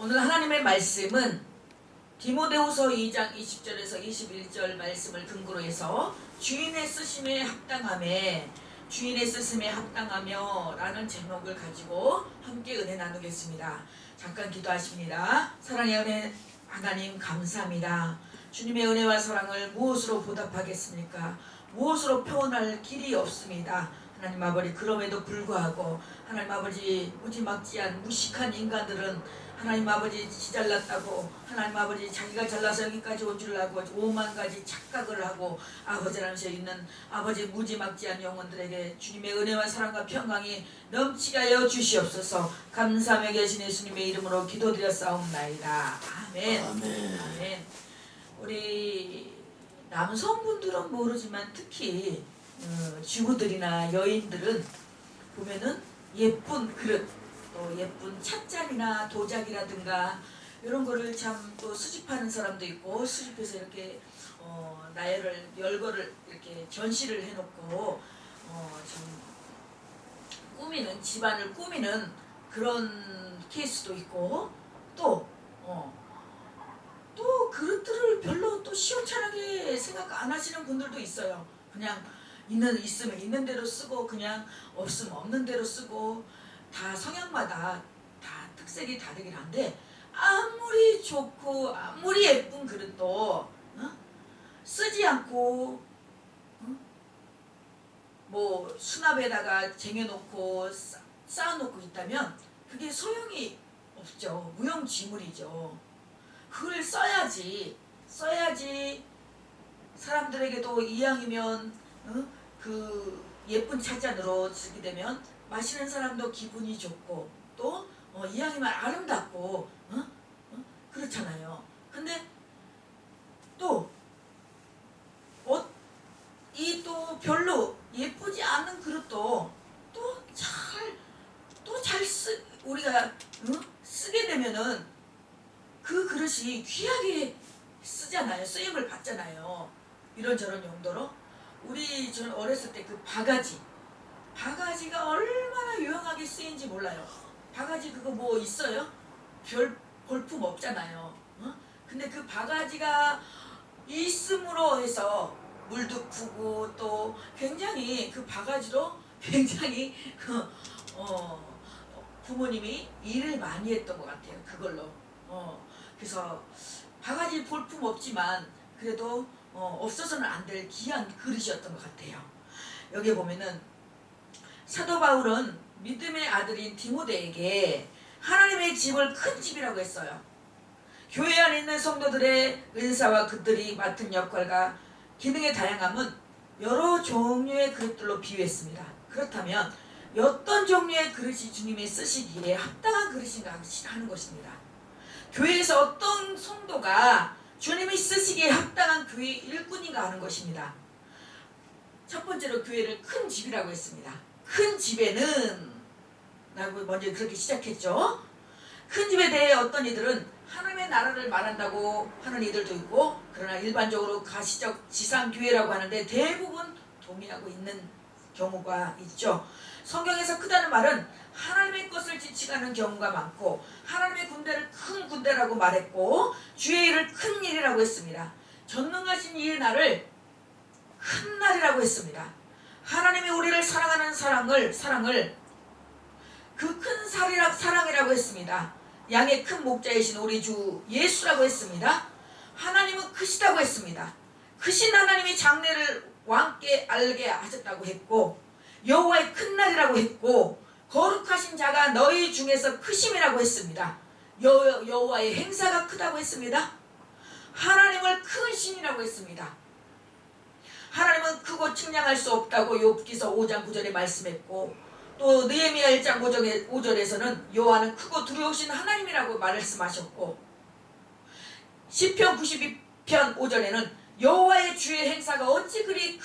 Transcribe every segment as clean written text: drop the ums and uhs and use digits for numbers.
오늘 하나님의 말씀은 디모데후서 2장 20절에서 21절 말씀을 근거로 해서 주인의 쓰심에 합당하며 라는 제목을 가지고 함께 은혜 나누겠습니다. 잠깐 기도하십니다. 사랑의 하나님 감사합니다. 주님의 은혜와 사랑을 무엇으로 보답하겠습니까? 무엇으로 표현할 길이 없습니다. 하나님 아버지, 그럼에도 불구하고 하나님 아버지, 무지막지한 무식한 인간들은 하나님 아버지 지잘났다고, 하나님 아버지 자기가 잘나서 여기까지 온 줄 알고 오만 가지 착각을 하고 아버지라면서 있는 아버지 무지막지한 영혼들에게 주님의 은혜와 사랑과 평강이 넘치게 하여 주시옵소서. 감사하며 계신 예수님의 이름으로 기도드렸사옵나이다. 아멘. 아멘. 아멘. 우리 남성분들은 모르지만 특히 주부들이나 여인들은 보면은 예쁜 그릇, 또 예쁜 찻잔이나 도자기라든가 이런 거를 참 또 수집하는 사람도 있고, 수집해서 이렇게 나열을 열거를 이렇게 전시를 해놓고 좀 꾸미는, 집안을 꾸미는 그런 케이스도 있고, 또 그릇들을 별로 또 시원찮게 생각 안 하시는 분들도 있어요. 그냥 있으면 있는 대로 쓰고, 그냥 없으면 없는 대로 쓰고, 다 성향마다 다 특색이 다르긴 한데, 아무리 좋고 아무리 예쁜 그릇도 쓰지 않고 뭐 수납에다가 쟁여놓고 쌓아놓고 있다면 그게 소용이 없죠. 무용지물이죠. 그걸 써야지 사람들에게도 이왕이면 그 예쁜 찻잔으로 쓰게 되면 마시는 사람도 기분이 좋고, 또 이왕이면 아름답고 그렇잖아요. 근데 또 이 또 별로 예쁘지 않은 그릇도 우리가 쓰게 되면은 그 그릇이 귀하게 쓰잖아요. 쓰임을 받잖아요. 이런저런 용도로. 저는 어렸을 때 그 바가지가 얼마나 유용하게 쓰인지 몰라요. 바가지 그거 뭐 있어요? 별 볼품 없잖아요. 근데 그 바가지가 있음으로 해서 물도 푸고, 또 굉장히 그 바가지로 굉장히 부모님이 일을 많이 했던 것 같아요. 그걸로. 그래서 바가지 볼품 없지만 그래도 없어서는 안 될 귀한 그릇이었던 것 같아요. 여기 보면은 사도 바울은 믿음의 아들인 디모데에게 하나님의 집을 큰 집이라고 했어요. 교회 안에 있는 성도들의 은사와 그들이 맡은 역할과 기능의 다양함은 여러 종류의 그릇들로 비유했습니다. 그렇다면 어떤 종류의 그릇이 주님이 쓰시기에 합당한 그릇인가 하는 것입니다. 교회에서 어떤 성도가 주님이 쓰시기에 합당한 교회 일꾼인가 하는 것입니다. 첫 번째로 교회를 큰 집이라고 했습니다. 큰 집에는 라고 먼저 그렇게 시작했죠. 큰 집에 대해 어떤 이들은 하나님의 나라를 말한다고 하는 이들도 있고, 그러나 일반적으로 가시적 지상교회라고 하는데 대부분 동의하고 있는 경우가 있죠. 성경에서 크다는 말은 하나님의 것을 지칭하는 경우가 많고, 하나님의 군대를 큰 군대라고 말했고, 주의 일을 큰 일이라고 했습니다. 전능하신 이의 날을 큰 날이라고 했습니다. 하나님이 우리를 사랑하는 사랑을 그 큰 사랑이라고 했습니다. 양의 큰 목자이신 우리 주 예수라고 했습니다. 하나님은 크시다고 했습니다. 크신 하나님이 장래를 왕께 알게 하셨다고 했고, 여호와의 큰 날이라고 했고, 거룩하신 자가 너희 중에서 크심이라고 했습니다. 여호와의 행사가 크다고 했습니다. 하나님을 큰 신이라고 했습니다. 하나님은 크고 측량할 수 없다고 욥기서 5장 9절에 말씀했고, 또 느헤미야 1장 5절에서는 여호와는 크고 두려우신 하나님이라고 말씀하셨고, 시편 92편 5절에는 여호와의 주의 행사가 어찌 그리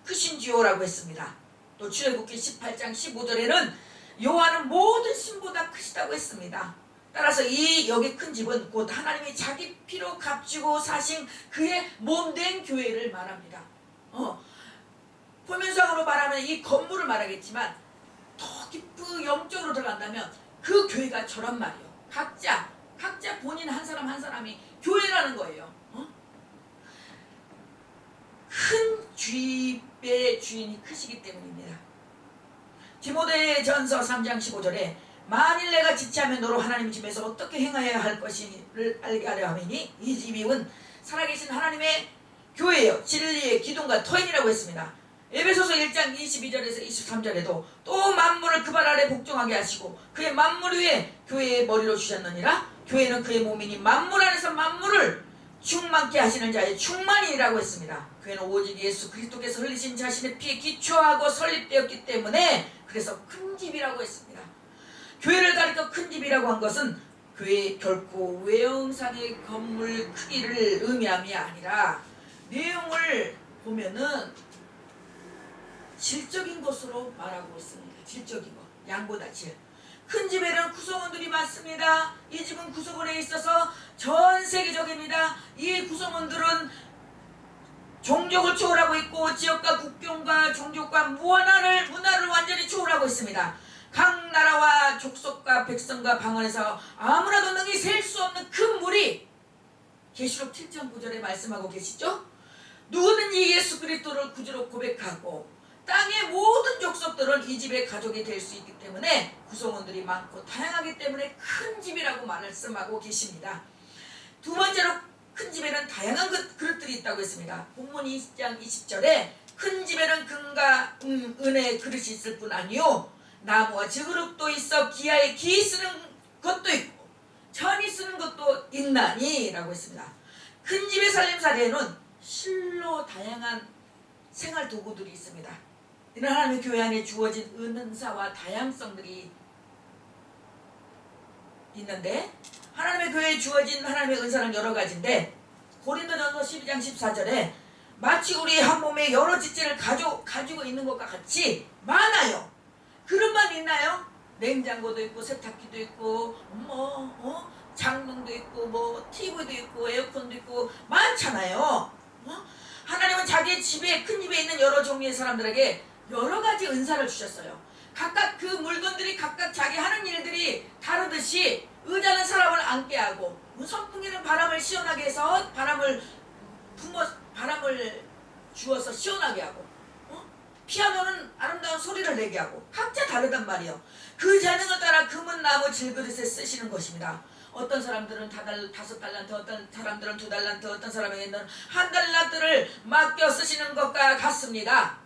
크신지요 라고 했습니다. 또 출애굽기 18장 15절에는 여호와는 모든 신보다 크시다고 했습니다. 따라서 여기 큰 집은 곧 하나님이 자기 피로 값주고 사신 그의 몸된 교회를 말합니다. 표면상으로 말하면 이 건물을 말하겠지만, 더 깊이 영적으로 들어간다면 그 교회가 저런 말이에요. 각자 왜? 본인 한 사람 한 사람이 교회라는 거예요. 큰 집의 주인이 크시기 때문입니다. 디모데전서 3장 15절에 만일 내가 지체하면 너로 하나님 집에서 어떻게 행하여야 할 것을 알게 하려 함이니 이 집이 은 살아계신 하나님의 교회요 진리의 기둥과 터인이라고 했습니다. 에베소서 1장 22절에서 23절에도 또 만물을 그 발 아래 복종하게 하시고 그의 만물 위에 교회의 머리로 주셨느니라. 교회는 그의 몸이니 만물 안에서 만물을 충만케 하시는 자의 충만이라고 했습니다. 교회는 오직 예수 그리스도께서 흘리신 자신의 피에 기초하고 설립되었기 때문에 그래서 큰 집이라고 했습니다. 교회를 가리켜 큰 집이라고 한 것은 교회 결코 외형상의 건물 크기를 의미함이 아니라 내용을 보면은 질적인 것으로 말하고 있습니다. 질적인 것, 양보다 질. 큰 집에는 구성원들이 많습니다. 이 집은 구성원에 있어서 전 세계적입니다. 이 구성원들은 종족을 초월하고 있고 지역과 국경과 종족과 문화를 완전히 초월하고 있습니다. 각 나라와 족속과 백성과 방언에서 아무나도 능히 셀 수 없는 큰 물이 계시록 7장 9절에 말씀하고 계시죠. 누구든지 예수 그리스도를 구주로 고백하고 땅의 모든 족속들은 이 집의 가족이 될 수 있기 때문에 구성원들이 많고 다양하기 때문에 큰 집이라고 말씀하고 계십니다. 두 번째로 큰 집에는 다양한 그릇들이 있다고 했습니다. 본문 20장 20절에 큰 집에는 금과 은의 그릇이 있을 뿐 아니요 나무와 지그릇도 있어 기아에 기 쓰는 것도 있고 천이 쓰는 것도 있나니 라고 했습니다. 큰 집의 살림살이에는 실로 다양한 생활 도구들이 있습니다. 이런 하나님의 교회 안에 주어진 은사와 다양성들이 있는데 하나님의 교회에 주어진 하나님의 은사는 여러 가지인데 고린도전서 12장 14절에 마치 우리 한 몸에 여러 지체를 가지고 있는 것과 같이 많아요. 그릇만 있나요? 냉장고도 있고 세탁기도 있고 장롱도 있고 TV도 있고 에어컨도 있고 많잖아요. 하나님은 자기의 집에 큰 집에 있는 여러 종류의 사람들에게 여러 가지 은사를 주셨어요. 각각 그 물건들이 각각 자기 하는 일들이 다르듯이 의자는 사람을 앉게 하고 선풍기는 바람을 시원하게 해서 바람을 주어서 시원하게 하고 피아노는 아름다운 소리를 내게 하고 각자 다르단 말이에요. 그 재능을 따라 금은 나무 질그릇에 쓰시는 것입니다. 어떤 사람들은 5달란트, 어떤 사람들은 2달란트, 어떤 사람에게는 1달란트를 맡겨 쓰시는 것과 같습니다.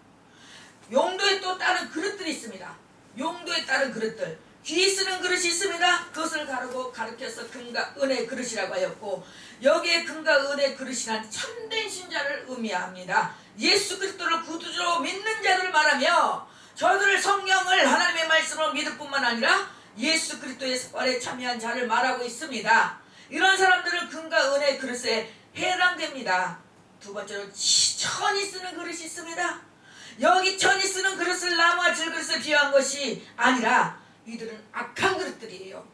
용도에 또 다른 그릇들이 있습니다. 용도에 따른 그릇들. 귀 쓰는 그릇이 있습니다. 그것을 가르쳐서 금과 은의 그릇이라고 하였고 여기에 금과 은의 그릇이란 참된 신자를 의미합니다. 예수 그리스도를 구주로 믿는 자들을 말하며 저들을 성령을 하나님의 말씀으로 믿을 뿐만 아니라 예수 그리스도의 사활에 참여한 자를 말하고 있습니다. 이런 사람들은 금과 은의 그릇에 해당됩니다. 두 번째로 천이 쓰는 그릇이 있습니다. 여기 천이 쓰는 그릇을 나무와 질그릇에 비유한 것이 아니라 이들은 악한 그릇들이에요.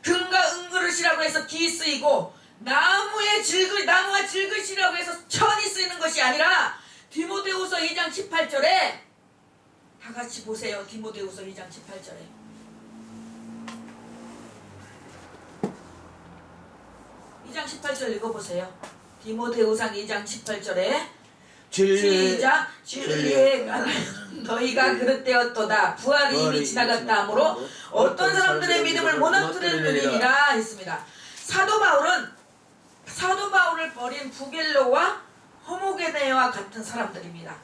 금과 은 그릇이라고 해서 기 쓰이고 나무와 질그릇이라고 해서 천이 쓰이는 것이 아니라 디모데후서 2장 18절에 다 같이 보세요. 디모데후서 2장 18절에 2장 18절 읽어보세요. 디모데후서 2장 18절에 시작. 진리에 너희가 그릇되었도다. 부활이 이미 지나갔다 하므로 어떤 사람들의 믿음을 무너뜨리느니라 했습니다. 사도 바울을 버린 부겔로와 호모게네와 같은 사람들입니다.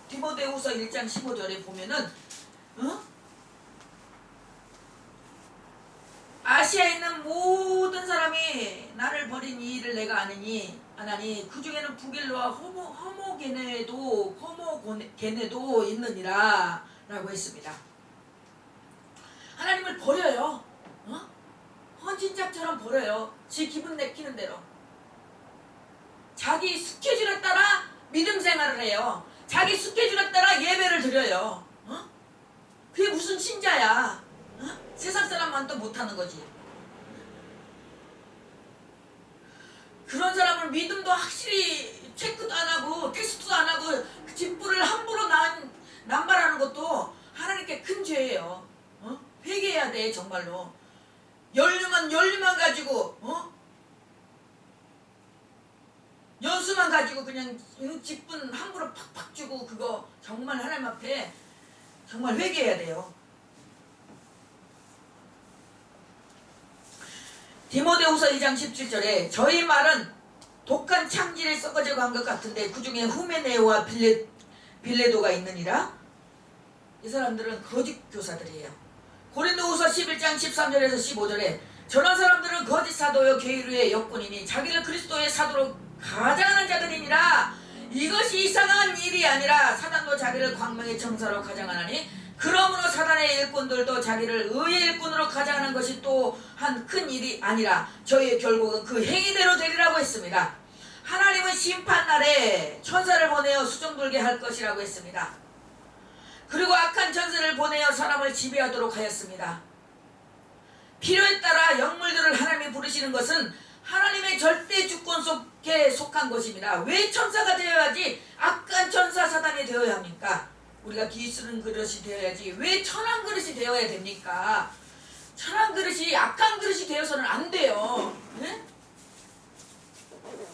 디모데후서 1장 15절에 보면은 아시아에 있는 모든 사람이 나를 버린 이 일을 내가 아나니 그 중에는 부겔로와 호모게네도 있느니라 라고 했습니다. 하나님을 버려요. 헌신짝처럼 버려요. 지 기분 내키는 대로. 자기 스케줄에 따라 믿음 생활을 해요. 자기 스케줄에 따라 예배를 드려요. 그게 무슨 신자야. 세상 사람만도 못하는 거지. 그런 사람을 믿음도 확실히 체크도 안 하고 테스트도 안 하고 직분을 함부로 남발하는 것도 하나님께 큰 죄예요. 회개해야 돼. 정말로. 연륜만 가지고 그냥 직분 함부로 팍팍 주고 그거 정말 하나님 앞에 정말 회개해야 돼요. 디모데후서 2장 17절에 저희 말은 독한 창질에 썩어져 간 것 같은데 그 중에 후메네오와 빌레도가 있느니라. 이 사람들은 거짓 교사들이에요. 고린도후서 11장 13절에서 15절에 저런 사람들은 거짓 사도요 게으르의 역군이니 자기를 그리스도의 사도로 가장하는 자들이니라. 이것이 이상한 일이 아니라 사단도 자기를 광명의 청사로 가장하나니 그러므로 사단의 일꾼들도 자기를 의의 일꾼으로 가장하는 것이 또한 큰 일이 아니라 저희의 결국은 그 행위대로 되리라고 했습니다. 하나님은 심판날에 천사를 보내어 수종 돌게 할 것이라고 했습니다. 그리고 악한 천사를 보내어 사람을 지배하도록 하였습니다. 필요에 따라 영물들을 하나님이 부르시는 것은 하나님의 절대 주권 속에 속한 것입니다. 왜 천사가 되어야지 악한 천사 사단이 되어야 합니까? 우리가 기 쓰는 그릇이 되어야지 왜 천한 그릇이 되어야 됩니까? 천한 그릇이 악한 그릇이 되어서는 안 돼요. 네?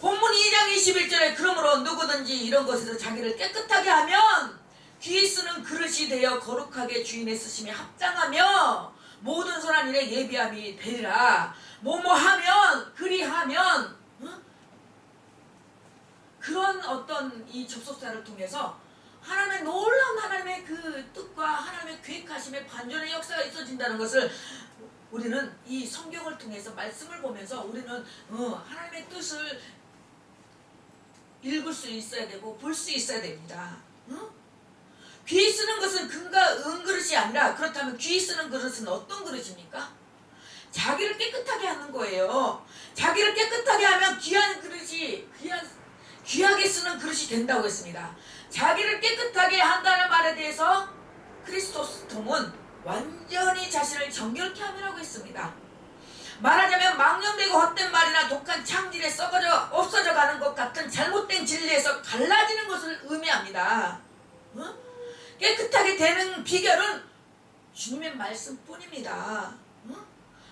본문 2장 21절에 그러므로 누구든지 이런 것에서 자기를 깨끗하게 하면 귀 쓰는 그릇이 되어 거룩하게 주인의 쓰심에 합장하며 모든 선한 일에 예비함이 되리라. 뭐뭐하면 그리하면 그런 어떤 이 접속사를 통해서 하나님의 놀라운 하나님의 그 뜻과 하나님의 계획하심의 반전의 역사가 있어진다는 것을 우리는 이 성경을 통해서 말씀을 보면서 우리는 하나님의 뜻을 읽을 수 있어야 되고 볼 수 있어야 됩니다. 귀 쓰는 것은 금과 은 그릇이 아니라 그렇다면 귀 쓰는 그릇은 어떤 그릇입니까? 자기를 깨끗하게 하는 거예요. 자기를 깨끗하게 하면 귀한 그릇이 귀하게 쓰는 그릇이 된다고 했습니다. 자기를 깨끗하게 한다는 말에 대해서 크리스토스톰은 완전히 자신을 정결케 함이라고 했습니다. 말하자면 망령되고 헛된 말이나 독한 창질에 썩어져 없어져 가는 것 같은 잘못된 진리에서 갈라지는 것을 의미합니다. 깨끗하게 되는 비결은 주님의 말씀뿐입니다.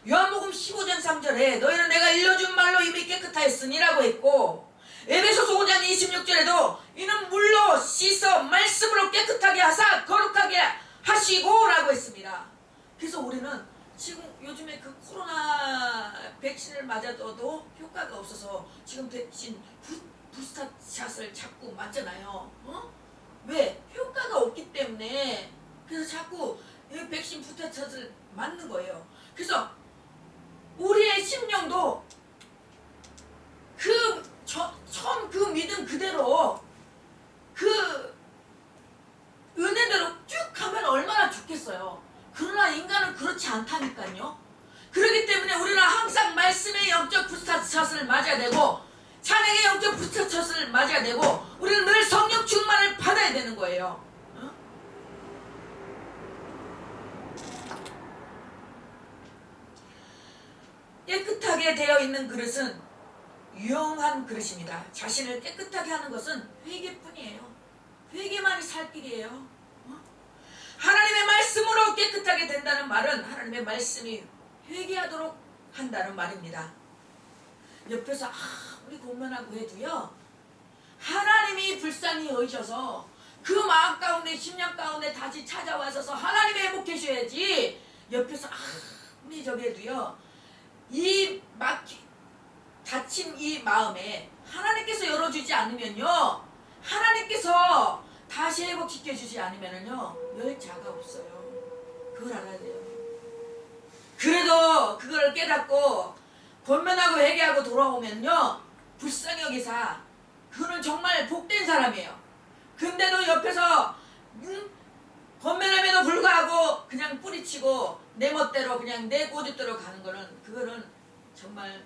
요한복음 15장 3절에 너희는 내가 일러준 말로 이미 깨끗하였으니라고 했고 에베소서 5장 26절에도 이는 물로 씻어 말씀으로 깨끗하게 하사 거룩하게 하시고 라고 했습니다. 그래서 우리는 지금 요즘에 그 코로나 백신을 맞아도 효과가 없어서 지금 백신 부스터샷을 자꾸 맞잖아요. 왜? 효과가 없기 때문에. 그래서 자꾸 이 백신 부스터샷을 맞는 거예요. 그래서 우리의 심령도 처음 그 믿음 그대로 그 은혜대로 쭉 가면 얼마나 좋겠어요. 그러나 인간은 그렇지 않다니까요. 그렇기 때문에 우리는 항상 말씀의 영적 부스터샷을 맞아야 되고 찬양의 영적 부스터샷을 맞아야 되고 우리는 늘 성령 충만을 받아야 되는 거예요. 깨끗하게 되어 있는 그릇은 유용한 그릇입니다. 자신을 깨끗하게 하는 것은 회개뿐이에요. 회개만이 살 길이에요. 하나님의 말씀으로 깨끗하게 된다는 말은 하나님의 말씀이 회개하도록 한다는 말입니다. 옆에서 아무리 고면하고 해도요, 하나님이 불쌍히 여기셔서 그 마음 가운데 심령 가운데 다시 찾아와서 하나님의 회복해줘야지. 옆에서 아무리 저기 해도요, 닫힌 이 마음에 하나님께서 열어주지 않으면요, 하나님께서 다시 회복시켜주지 않으면요 열 자가 없어요. 그걸 알아야 돼요. 그래도 그걸 깨닫고 권면하고 회개하고 돌아오면요 불쌍히 여기사 그는 정말 복된 사람이에요. 근데도 옆에서 권면함에도 불구하고 그냥 뿌리치고 내 멋대로 그냥 내 고집대로 가는 거는 그거는 정말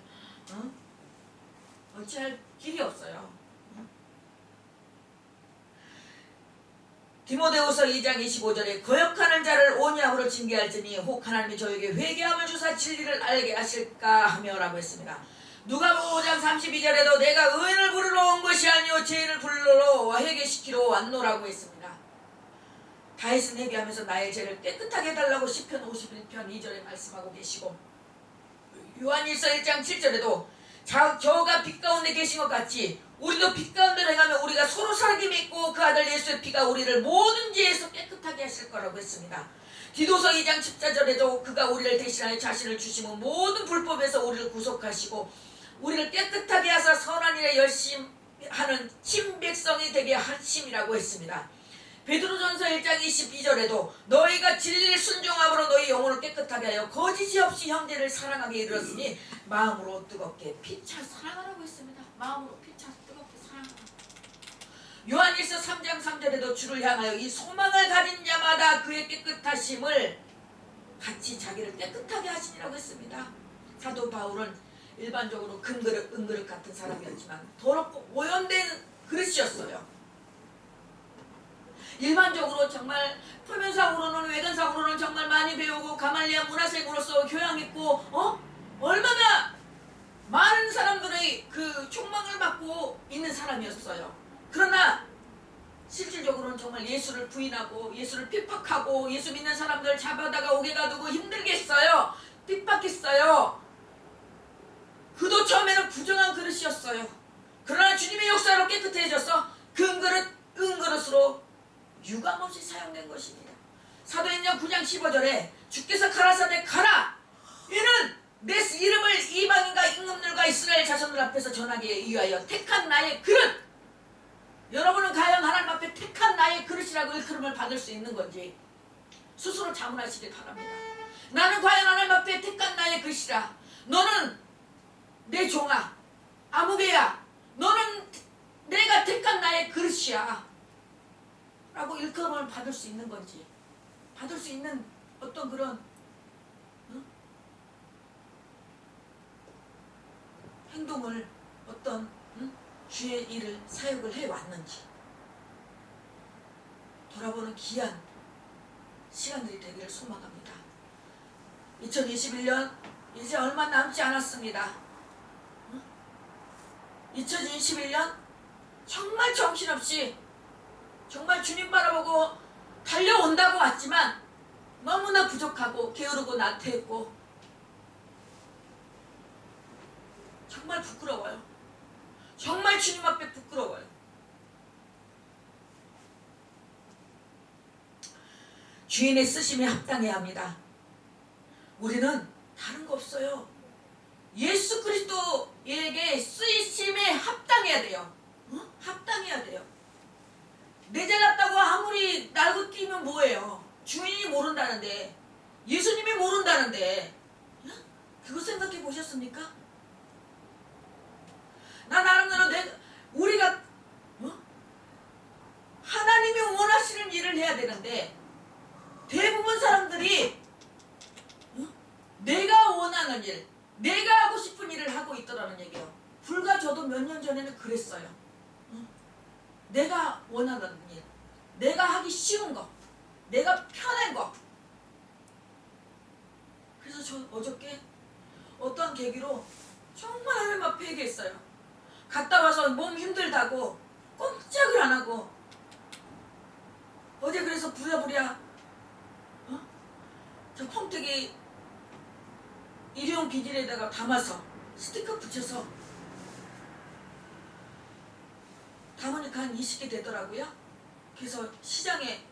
어찌할 길이 없어요. 디모데후서 2장 25절에 거역하는 자를 온유함으로 징계할지니 혹 하나님이 저에게 회개함을 주사 진리를 알게 하실까 하며 라고 했습니다. 누가복음 5장 32절에도 내가 의인을 부르러 온 것이 아니오 죄인을 부르러 회개시키러 왔노라고 했습니다. 다윗은 회개하면서 나의 죄를 깨끗하게 해달라고 시편 51편 2절에 말씀하고 계시고 요한일서 1장 7절에도 저가 빛 가운데 계신 것 같이 우리도 빛 가운데 행하면 우리가 서로 사귐이 있고 그 아들 예수의 피가 우리를 모든 죄에서 깨끗하게 하실 거라고 했습니다. 디도서 2장 14절에도 그가 우리를 대신하여 자신을 주시면 모든 불법에서 우리를 구속하시고 우리를 깨끗하게 하사 선한 일에 열심히 하는 친백성이 되게 하심이라고 했습니다. 베드로전서 1장 22절에도 너희가 진리를 순종함으로 너희 영혼을 깨끗하게 하여 거짓이 없이 형제를 사랑하게 이르렀으니 마음으로 뜨겁게 피차 사랑하라고 했습니다. 마음으로 피차 뜨겁게 사랑하라. 요한일서 3장 3절에도 주를 향하여 이 소망을 가진 자마다 그의 깨끗하심을 같이 자기를 깨끗하게 하시니라고 했습니다. 사도 바울은 일반적으로 은그릇 같은 사람이었지만 더럽고 오염된 그릇이었어요. 일반적으로 정말 표면상으로는 외관상으로는 정말 많이 배우고 가말리아 문화생으로서 교양있고 얼마나 많은 사람들의 그 촉망을 받고 있는 사람이었어요. 그러나 실질적으로는 정말 예수를 부인하고 예수를 핍박하고 예수 믿는 사람들 잡아다가 옥에 가두고 힘들게 했어요. 핍박했어요. 그도 처음에는 부정한 그릇이었어요. 그러나 주님의 역사로 깨끗해져서 은그릇으로 유감없이 사용된 것입니다. 사도행전 9장 15절에 주께서 가라사대 가라! 이는 내 이름을 이방인과 임금들과 이스라엘 자손들 앞에서 전하기 위하여 택한 나의 그릇! 여러분은 과연 하나님 앞에 택한 나의 그릇이라고 일컬음을 받을 수 있는 건지 스스로 자문하시길 바랍니다. 나는 과연 하나님 앞에 택한 나의 그릇이라. 너는 내 종아, 아무개야, 너는 내가 택한 나의 그릇이야 라고 일컬음을 받을 수 있는 건지, 받을 수 있는 어떤 그런 행동을, 어떤 주의 일을 사역을 해왔는지 돌아보는 귀한 시간들이 되기를 소망합니다. 2021년 이제 얼마 남지 않았습니다. 2021년 정말 정신없이 정말 주님 바라보고 달려온다고 왔지만 너무나 부족하고 게으르고 나태했고 정말 부끄러워요. 정말 주님 앞에 부끄러워요. 주인의 쓰심에 합당해야 합니다. 우리는 다른 거 없어요. 예수 그리스도에게 쓰이심에 합당해야 돼요. 합당해야 돼요. 내 잘났다고 아무리 날고 뛰면 뭐예요? 주인이 모른다는데, 예수님이 모른다는데, 그거 생각해 보셨습니까? 나 나름대로 우리가 하나님이 원하시는 일을 해야 되는데 대부분 사람들이 내가 원하는 일, 내가 하고 싶은 일을 하고 있더라는 얘기예요. 불과 저도 몇 년 전에는 그랬어요. 내가 원하는 일, 내가 하기 쉬운 거, 내가 편한 거. 그래서 저 어저께 어떠한 계기로 정말 하나님 앞에 얘기했어요. 갔다 와서 몸 힘들다고 꼼짝을 안 하고 어제 그래서 부랴부랴 저 펑뜨기 일회용 비닐에다가 담아서 스티커 붙여서 담으니까 한 20개 되더라고요. 그래서 시장에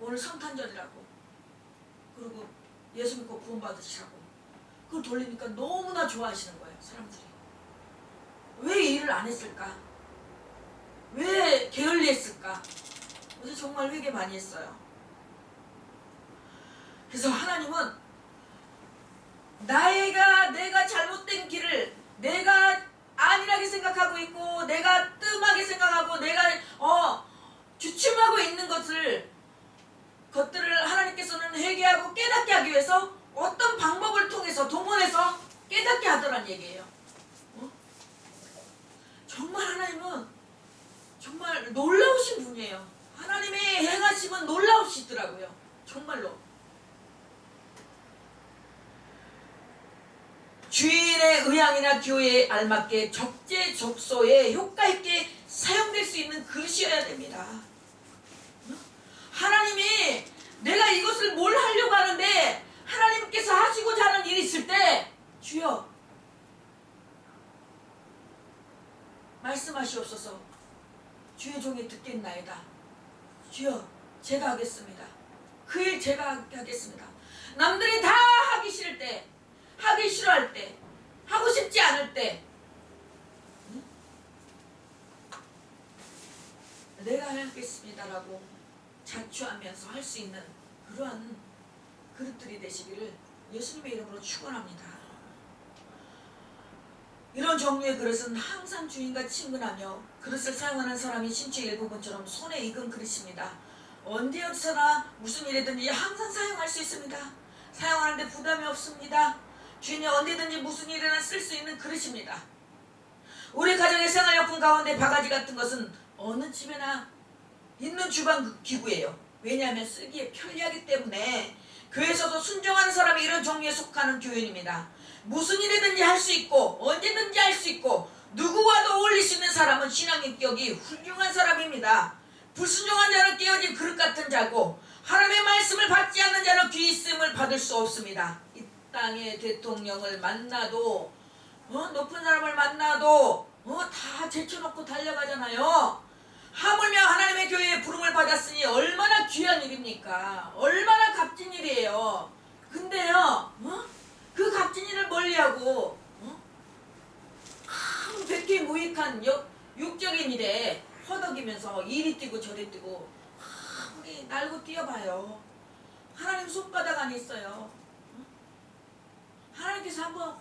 오늘 성탄절이라고 그리고 예수 믿고 구원 받으시라고 그걸 돌리니까 너무나 좋아하시는 거예요. 사람들이. 왜 일을 안 했을까? 왜 게을리했을까? 어제 정말 회개 많이 했어요. 그래서 하나님은 내가 잘못된 길을 내가 안일하게 생각하고 있고 내가 뜸하게 생각하고 내가 주춤하고 있는 것들을 하나님께서는 회개하고 깨닫게 하기 위해서 어떤 방법을 통해서 동원해서 깨닫게 하더란 얘기예요. 정말 하나님은 정말 놀라우신 분이에요. 하나님의 행하심은 놀라우시더라고요. 정말로. 주인의 의향이나 교회에 알맞게 적재적소에 효과있게 사용될 수 있는 그릇이어야 됩니다. 하나님이 내가 이것을 뭘 하려고 하는데 하나님께서 하시고자 하는 일이 있을 때 주여 말씀하시옵소서. 주의 종이 듣겠나이다. 주여, 제가 하겠습니다. 그 일 제가 하겠습니다. 남들이 다 하기 싫을 때, 하기 싫어할 때, 하고 싶지 않을 때 내가 하겠습니다라고 자추하면서 할 수 있는 그러한 그릇들이 되시기를 예수님의 이름으로 축원합니다. 이런 종류의 그릇은 항상 주인과 친근하며 그릇을 사용하는 사람이 신체 일부분처럼 손에 익은 그릇입니다. 언제 어디서나 무슨 일이든지 항상 사용할 수 있습니다. 사용하는데 부담이 없습니다. 주인이 언제든지 무슨 일이나 쓸 수 있는 그릇입니다. 우리 가정의 생활용품 가운데 바가지 같은 것은 어느 집에나 있는 주방 기구예요. 왜냐하면 쓰기에 편리하기 때문에 교회에서도 순종하는 사람이 이런 종류에 속하는 교인입니다. 무슨 일이든지 할 수 있고 언제든지 할 수 있고 누구와도 어울릴 수 있는 사람은 신앙인격이 훌륭한 사람입니다. 불순종한 자는 깨어진 그릇 같은 자고 하나님의 말씀을 받지 않는 자는 귀 있음을 받을 수 없습니다. 이 땅의 대통령을 만나도 높은 사람을 만나도 다 제쳐놓고 달려가잖아요. 하물며 하나님의 교회에 부름을 받았으니 얼마나 귀한 일입니까? 얼마나 값진 일이에요. 근데요 그 값진 일을 멀리하고 백기무익한 육적인 일에 허덕이면서 이리 뛰고 저리 뛰고 아무리 날고 뛰어봐요. 하나님 손바닥 안에 있어요. 하나님께서 한번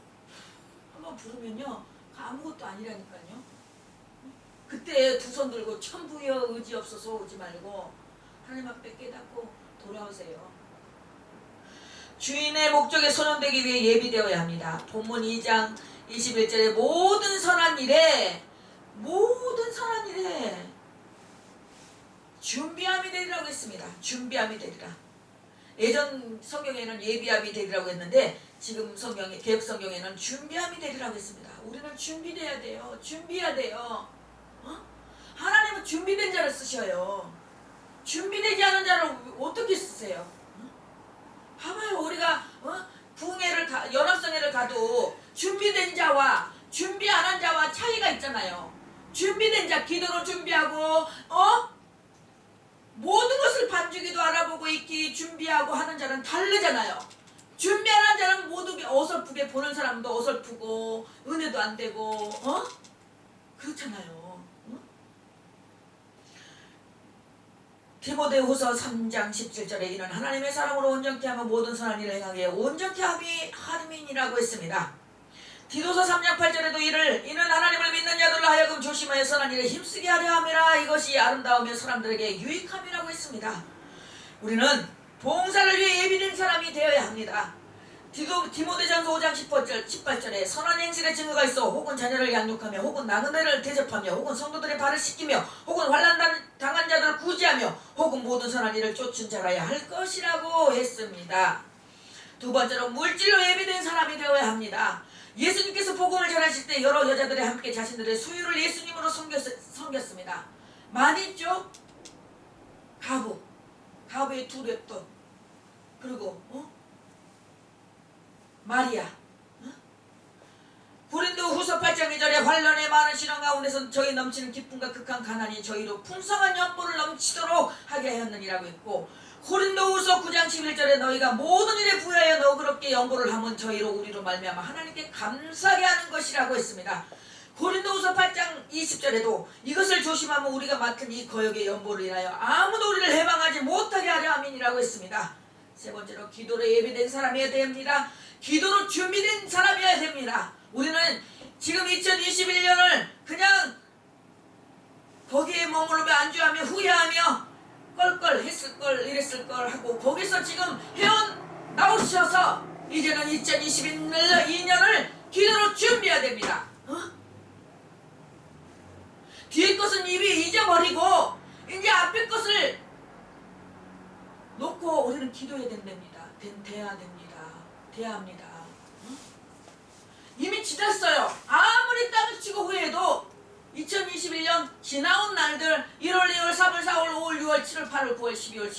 부르면요 아무것도 아니라니까요. 그때 두 손 들고 천부여 의지 없어서 오지 말고 하나님 앞에 깨닫고 돌아오세요. 주인의 목적에 손현되기 위해 예비되어야 합니다. 본문 2장 21절에 모든 선한 일에 준비함이 되리라고 했습니다. 준비함이 되리라. 예전 성경에는 예비함이 되리라고 했는데 지금 개혁 성경에는 준비함이 되리라고 했습니다. 우리는 준비돼야 돼요. 준비해야 돼요. 하나님은 준비된 자를 쓰셔요. 준비되지 않은 자를 어떻게 쓰세요? 봐봐요. 우리가 연합성회를 가도 준비된 자와 준비 안 한 자와 차이가 있잖아요. 준비된 자 기도로 준비하고 모든 것을 반주기도 알아보고 있기 준비하고 하는 자는 다르잖아요. 준비 안 한 자는 모두 어설프게 보는 사람도 어설프고 은혜도 안 되고 그렇잖아요. 디모데후서 3장 17절에 이는 하나님의 사랑으로 온전케 하며 모든 선한 일을 행하기에 온전케 함이니라고 했습니다. 디도서 3장 8절에도 이는 하나님을 믿는 자들로 하여금 조심하여 선한 일에 힘쓰게 하려 함이라. 이것이 아름다우며 사람들에게 유익함이라고 했습니다. 우리는 봉사를 위해 예비된 사람이 되어야 합니다. 디모데전서 5장 18절에 선한 행실의 증거가 있어 혹은 자녀를 양육하며 혹은 나그네를 대접하며 혹은 성도들의 발을 씻기며 혹은 환난 당한 자들을 구제하며 혹은 모든 선한 일을 쫓은 자라야 할 것이라고 했습니다. 두 번째로 물질로 예비된 사람이 되어야 합니다. 예수님께서 복음을 전하실 때 여러 여자들이 함께 자신들의 소유를 예수님으로 섬겼습니다. 많이 있죠? 가부의 두 랩돈, 그리고 마리아. 고린도후서 8장 2절에 환란의 많은 신앙 가운데서 저희 넘치는 기쁨과 극한 가난이 저희로 풍성한 연보를 넘치도록 하게 하였느니라고 했고, 고린도후서 9장 11절에 너희가 모든 일에 부여하여 너그럽게 연보를 하면 저희로 우리로 말미암아 하나님께 감사하게 하는 것이라고 했습니다. 고린도후서 8장 20절에도 이것을 조심하면 우리가 맡은 이 거역의 연보를 인하여 아무도 우리를 해방하지 못하게 하려 함이니라고 했습니다. 세 번째로 기도로 예비된 사람이어야 됩니다. 기도로 준비된 사람이어야 됩니다. 우리는 지금 2021년을 그냥 거기에 머무르며 안주하며 후회하며 껄껄 했을걸 이랬을걸 하고 거기서 지금 헤어나오셔서 이제는 2022년을 기도로 준비해야 됩니다. 뒤에 것은 이미 잊어버리고 이제 앞에 것을 놓고 우리는 기도해야 된답니다. 돼야 합니다. 이미 지났어요. 아무리 땅을 치고 후회해도 2021년 지나온 날들 1월, 2월, 3월, 4월, 5월, 6월, 7월, 8월, 9월, 12월,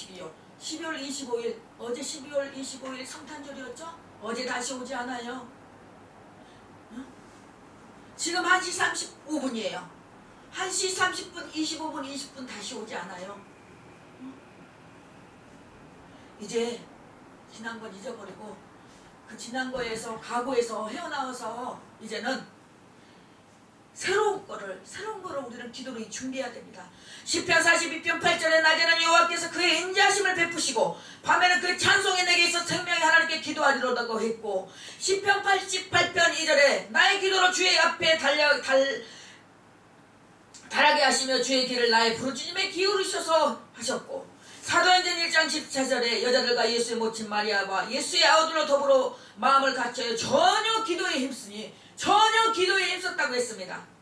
12월 25일 어제 12월 25일 성탄절이었죠? 어제 다시 오지 않아요. 지금 1시 35분이에요 1시 30분, 25분, 20분 다시 오지 않아요. 이제 지난 건 잊어버리고 그 지난 거에서 과거에서 헤어나와서 이제는 새로운 거를 우리는 기도로 준비해야 됩니다. 시편 42편 8절에 낮에는 여호와께서 그의 인자하심을 베푸시고 밤에는 그 찬송이 내게 있어 생명의 하나님께 기도하리로다고 했고, 시편 88편 2절에 나의 기도로 주의 앞에 달하게 하시며 주의 길을 나의 부르짖음에 기울이셔서 하셨고, 사도행전 1장 14절에 여자들과 예수의 모친 마리아와 예수의 아우들로 더불어 마음을 갖춰 전혀 기도에 힘썼다고 했습니다.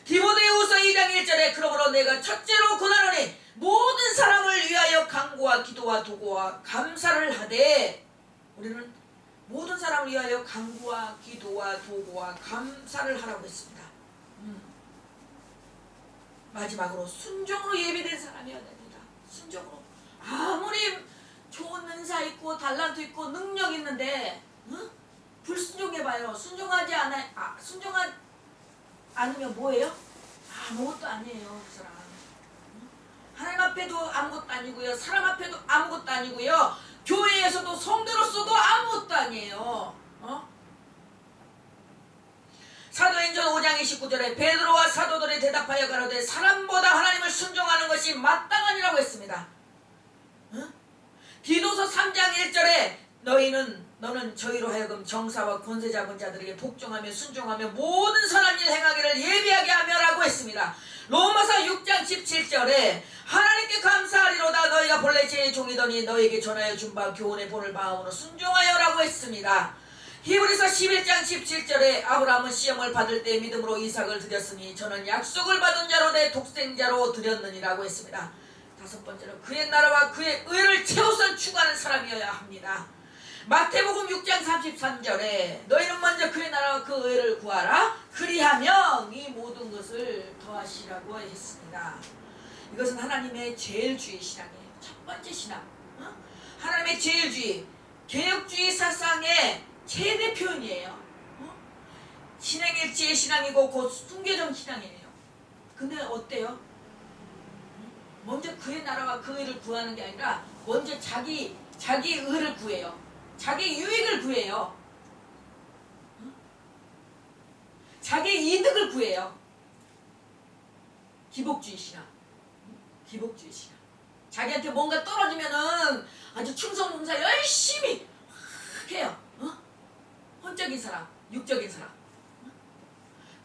디모데후서 2장 1절에 그러므로 내가 첫째로 권하노니 모든 사람을 위하여 간구와 기도와 도구와 감사를 하되, 우리는 모든 사람을 위하여 간구와 기도와 도구와 감사를 하라고 했습니다. 마지막으로 순종으로 예비된 사람이어야 됩니다. 순종으로. 아무리 좋은 은사 있고 달란트 있고 능력 있는데 불순종해봐요. 순종하지 않으면 뭐예요? 아무것도 아니에요. 그 사람. 하나님 앞에도 아무것도 아니고요, 사람 앞에도 아무것도 아니고요, 교회에서도 성도로서도 아무것도 아니에요. 사도행전 5장 29절에 베드로와 사도들이 대답하여 가로되 사람보다 하나님을 순종하는 것이 마땅하니라고 했습니다. 디도서 3장 1절에 너는 저희로 하여금 정사와 권세 잡은 자들에게 복종하며 순종하며 모든 선한 일 행하기를 예비하게 하며라고 했습니다. 로마서 6장 17절에 하나님께 감사하리로다 너희가 본래 제 종이더니 너희에게 전하여 준 바 교훈의 본을 마음으로 순종하여라고 했습니다. 히브리서 11장 17절에 아브라함은 시험을 받을 때 믿음으로 이삭을 드렸으니 저는 약속을 받은 자로 내 독생자로 드렸느니라고 했습니다. 다섯 번째로 그의 나라와 그의 의를 최우선 추구하는 사람이어야 합니다. 마태복음 6장 33절에 너희는 먼저 그의 나라와 그 의를 구하라 그리하면 이 모든 것을 더하시라고 했습니다. 이것은 하나님의 제일주의 신앙이에요. 첫 번째 신앙. 하나님의 제일주의, 개혁주의 사상의 최대 표현이에요. 신행일치의 신앙이고 곧 순교적 신앙이에요. 근데 어때요? 먼저 그의 나라와 그 의를 구하는 게 아니라 먼저 자기 의를 구해요. 자기 유익을 구해요. 자기 이득을 구해요. 기복주의 신앙. 기복주의 신앙. 자기한테 뭔가 떨어지면은 아주 충성봉사 열심히 해요. 혼적인 사람, 육적인 사람.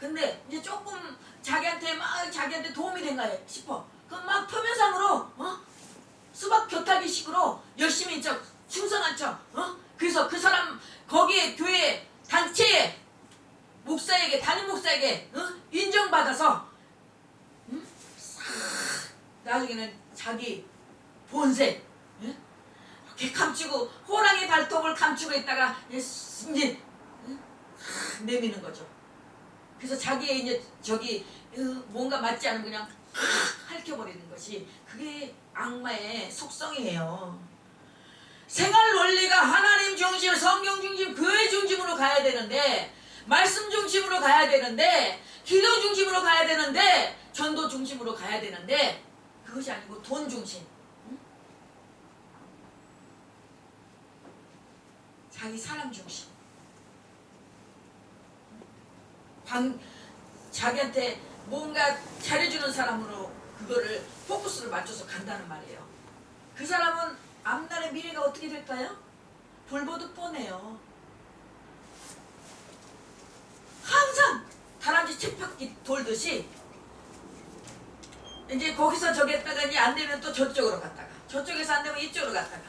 근데 이제 조금 자기한테 도움이 된가 싶어. 그럼 막 표면상으로 수박 곁하기식으로 열심히 충성한 척. 그래서 그 사람 거기에 교회 단체에 목사에게 담임 목사에게 인정받아서 나중에는 자기 본색 이렇게 감추고 호랑이 발톱을 감추고 있다가 이제 내미는 거죠. 그래서 자기의 이제 뭔가 맞지 않으면 그냥 핥혀버리는 것이 그게 악마의 속성이에요. 생활 원리가 하나님 중심, 성경 중심, 교회 중심으로 가야 되는데, 말씀 중심으로 가야 되는데, 기도 중심으로 가야 되는데, 전도 중심으로 가야 되는데, 그것이 아니고 돈 중심. 자기 사람 중심. 자기한테 뭔가 잘해주는 사람으로 그거를 포커스를 맞춰서 간다는 말이에요. 그 사람은 앞날의 미래가 어떻게 될까요? 불보듯 뻔해요. 항상 다람쥐 쳇바퀴 돌듯이 이제 거기서 저기 했다가 이제 안 되면 또 저쪽으로 갔다가 저쪽에서 안 되면 이쪽으로 갔다가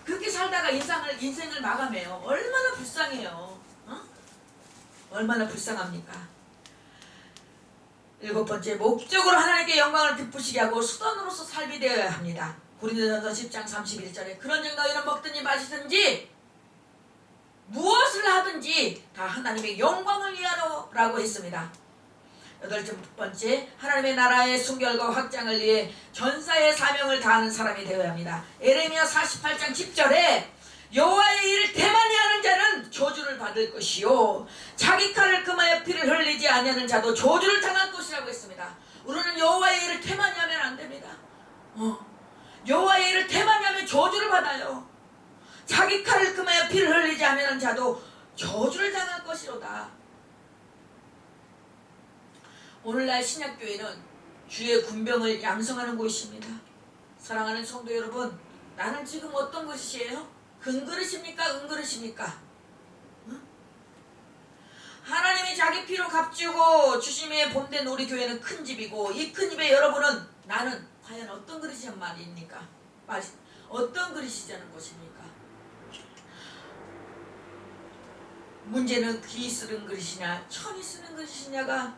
그렇게 살다가 인생을 마감해요. 얼마나 불쌍해요. 얼마나 불쌍합니까? 일곱 번째, 목적으로 하나님께 영광을 베푸시게 하고 수단으로서 삶이 되어야 합니다. 고린도전서 10장 31절에 그런즉 너희는 먹든지 마시든지 무엇을 하든지 다 하나님의 영광을 위하여라고 했습니다. 여덟 번째, 하나님의 나라의 순결과 확장을 위해 전사의 사명을 다하는 사람이 되어야 합니다. 에레미야 48장 10절에 여호와의 일을 대만히 하는 자는 저주를 받을 것이요 자기 칼을 금하여 피를 흘리지 아니하는 자도 저주를 당할 것이라고 했습니다. 여호와의 일을 태만히 하면 안 됩니다. 여호와의 일을 태만히 하면 저주를 받아요. 자기 칼을 금하여 피를 흘리지 아니하는 자도 저주를 당할 것이로다. 오늘날 신약교회는 주의 군병을 양성하는 곳입니다. 사랑하는 성도 여러분, 나는 지금 어떤 것이에요? 금그릇입니까? 은그릇입니까? 하나님이 자기 피로 값주고 주심에 본된 우리 교회는 큰 집이고, 이 큰 집에 여러분은 나는 과연 어떤 그릇이란 말입니까? 어떤 그릇이자는 것입니까? 문제는 귀 쓰는 그릇이냐 천이 쓰는 그릇이냐가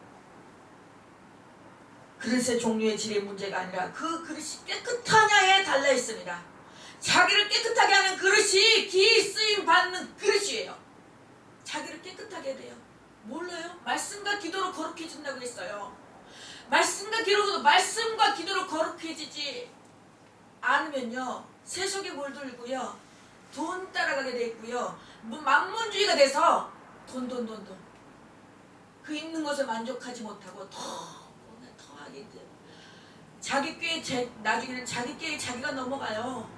그릇의 종류의 질의 문제가 아니라 그 그릇이 깨끗하냐에 달려 있습니다. 자기를 깨끗하게 하는 그릇이 기 쓰임 받는 그릇이에요. 자기를 깨끗하게 해야 돼요. 몰라요? 말씀과 기도로 거룩해진다고 했어요. 말씀과 기도로 거룩해지지 않으면요, 세속에 몰들고요, 돈 따라가게 돼 있고요, 만문주의가 돼서 돈 그 있는 것에 만족하지 못하고 더 하게 돼요. 자기 꾀에 나중에는 자기 꾀에 자기가 넘어가요.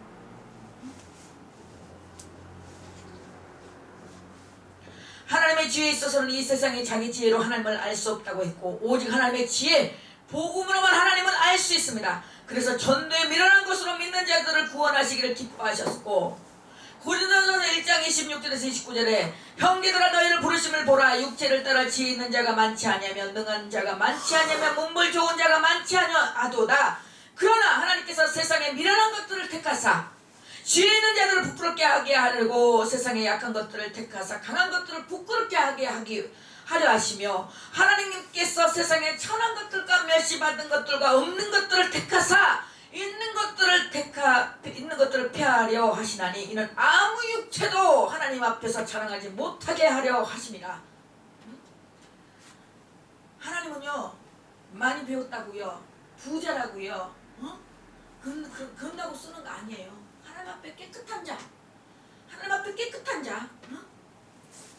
하나님의 지혜에 있어서는 이 세상에 자기 지혜로 하나님을 알 수 없다고 했고, 오직 하나님의 지혜, 복음으로만 하나님을 알 수 있습니다. 그래서 전도에 미련한 것으로 믿는 자들을 구원하시기를 기뻐하셨고, 고린도전서 1장 26절에서 29절에 형제들아 너희를 부르심을 보라. 육체를 따라 지혜 있는 자가 많지 아니하며 능한 자가 많지 아니하며 문벌 좋은 자가 많지 아니하도다. 그러나 하나님께서 세상에 미련한 것들을 택하사 지혜 있는 자들을 부끄럽게 하게 하려고 세상에 약한 것들을 택하사 강한 것들을 부끄럽게 하게 하려 하시며, 하나님께서 세상에 천한 것들과 멸시받은 것들과 없는 것들을 택하사 있는 것들을 폐하려 하시나니 이는 아무 육체도 하나님 앞에서 자랑하지 못하게 하려 하심이라. 하나님은요, 많이 배웠다고요, 부자라고요, 그런다고 쓰는 거 아니에요. 하나님 앞에 깨끗한 자,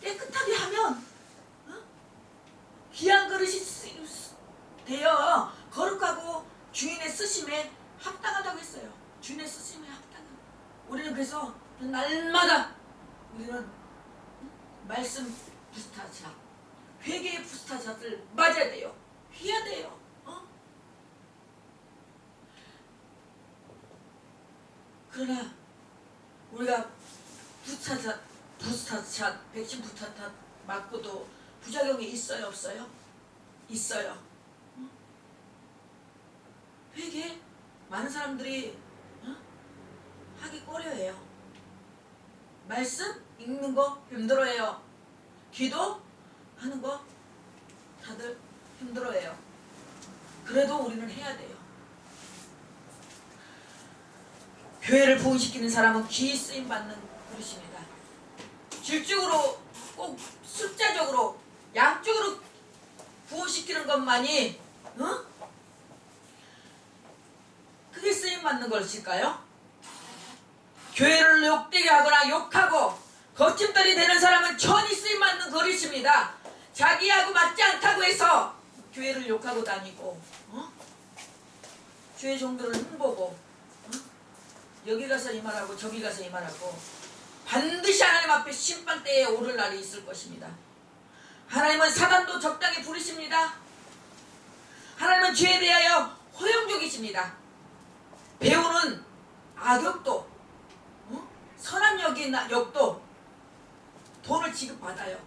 깨끗하게 하면 귀한 그릇이 되어 거룩하고 주인의 쓰심에 합당하다고 했어요. 주인의 쓰심에 합당한. 우리는 그래서 날마다 우리는 말씀 부스타차, 회개의 부스타차를 맞아야 돼요. 해야 돼요. 그러나 우리가 부스타차, 백신 부스타차 맞고도 부작용이 있어요, 없어요? 있어요. 회개 많은 사람들이 하기 꺼려해요. 말씀 읽는 거 힘들어해요. 기도 하는 거 다들 힘들어해요. 그래도 우리는 해야 돼요. 교회를 부흥시키는 사람은 귀 쓰임 받는 그릇입니다. 질적으로 꼭 숫자적으로 양쪽으로 부흥시키는 것만이 그게 쓰임 받는 것일까요? 교회를 욕되게 하거나 욕하고 거침돌이 되는 사람은 천이 쓰임 받는 그릇입니다. 자기하고 맞지 않다고 해서 교회를 욕하고 다니고, 주의 종들을 흠보고, 여기 가서 이 말하고 저기 가서 이 말하고, 반드시 하나님 앞에 심판대에 오를 날이 있을 것입니다. 하나님은 사단도 적당히 부르십니다. 하나님은 죄에 대하여 허용적이십니다. 배우는 악역도, 선한 역도 돈을 지급받아요.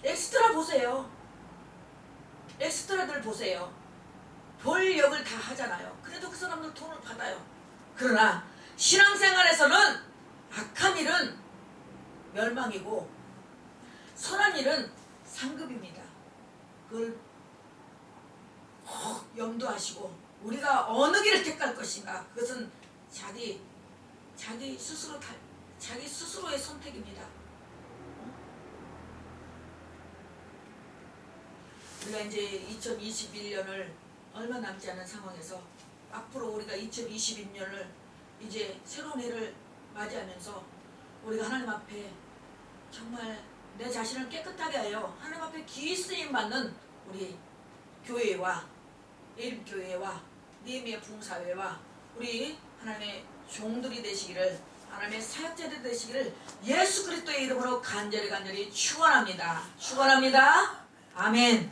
엑스트라 보세요. 엑스트라들 보세요. 별 역을 다 하잖아요. 그래도 그 사람들 돈을 받아요. 그러나 신앙생활에서는 악한 일은 멸망이고 선한 일은 상급입니다. 그걸 꼭 염두하시고 우리가 어느 길을 택할 것인가, 그것은 자기 스스로의 선택입니다. 우리가 이제 2021년을 얼마 남지 않은 상황에서 앞으로 우리가 2022년을 이제 새로운 해를 맞이하면서 우리가 하나님 앞에 정말 내 자신을 깨끗하게 하여 하나님 앞에 귀 쓰임 받는 우리 교회와 예림교회와 니미의 부흥사회와 우리 하나님의 종들이 되시기를, 하나님의 사역자들이 되시기를 예수 그리스도의 이름으로 간절히 축원합니다. 축원합니다. 아멘.